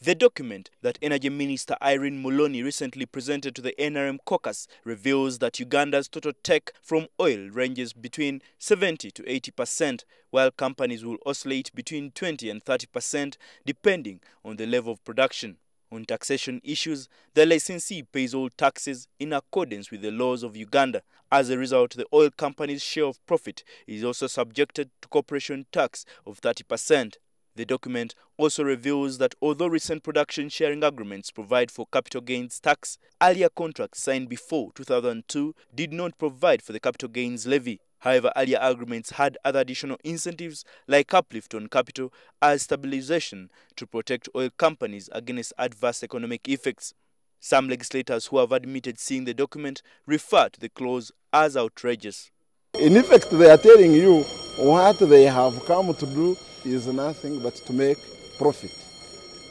The document that Energy Minister Irene Muloni recently presented to the NRM caucus reveals that Uganda's total take from oil ranges between 70 to 80%, while companies will oscillate between 20 and 30% depending on the level of production. On taxation issues, the licensee pays all taxes in accordance with the laws of Uganda. As a result, the oil company's share of profit is also subjected to corporation tax of 30%. The document also reveals that although recent production sharing agreements provide for capital gains tax, earlier contracts signed before 2002 did not provide for the capital gains levy. However, earlier agreements had other additional incentives like uplift on capital as stabilization to protect oil companies against adverse economic effects. Some legislators who have admitted seeing the document refer to the clause as outrageous. In effect, they are telling you what they have come to do is nothing but to make profit.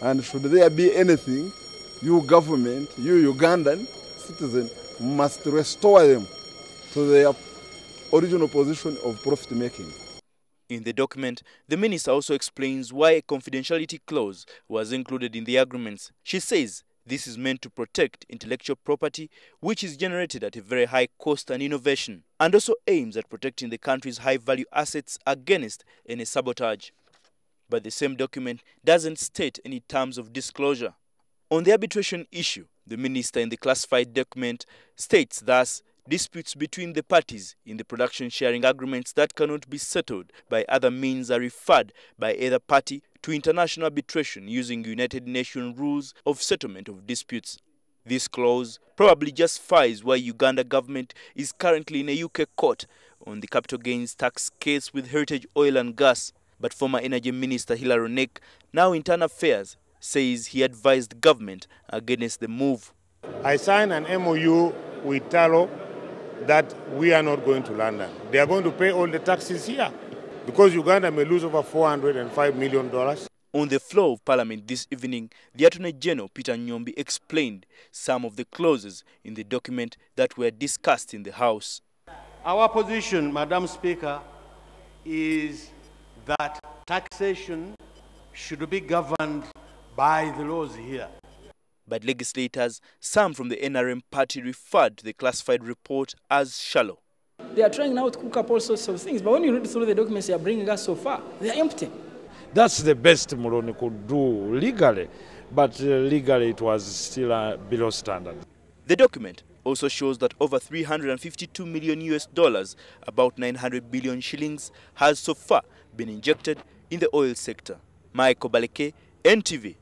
And should there be anything, you government, you Ugandan citizen must restore them to their original position of profit making. In the document, the minister also explains why a confidentiality clause was included in the agreements. She says this is meant to protect intellectual property, which is generated at a very high cost and innovation, and also aims at protecting the country's high-value assets against any sabotage. But the same document doesn't state any terms of disclosure. On the arbitration issue, the minister in the classified document states thus, disputes between the parties in the production sharing agreements that cannot be settled by other means are referred by either party to international arbitration using United Nations rules of settlement of disputes. This clause probably justifies why Uganda government is currently in a UK court on the capital gains tax case with Heritage Oil and Gas. But former Energy Minister Hilary Onek, now Internal Affairs, says he advised the government against the move. I signed an MOU with Talo that we are not going to London. They are going to pay all the taxes here because Uganda may lose over $405 million. On the floor of Parliament this evening, the Attorney General Peter Nyombi explained some of the clauses in the document that were discussed in the House. Our position, Madam Speaker, is that taxation should be governed by the laws here. But legislators, some from the NRM party, referred to the classified report as shallow. They are trying now to cook up all sorts of things, but when you read through the documents they are bringing us so far, they are empty. That's the best Muloni could do legally, but legally it was still below standard. The document also shows that over $352 million, about 900 billion shillings, has so far been injected in the oil sector. Michael Baleke, NTV.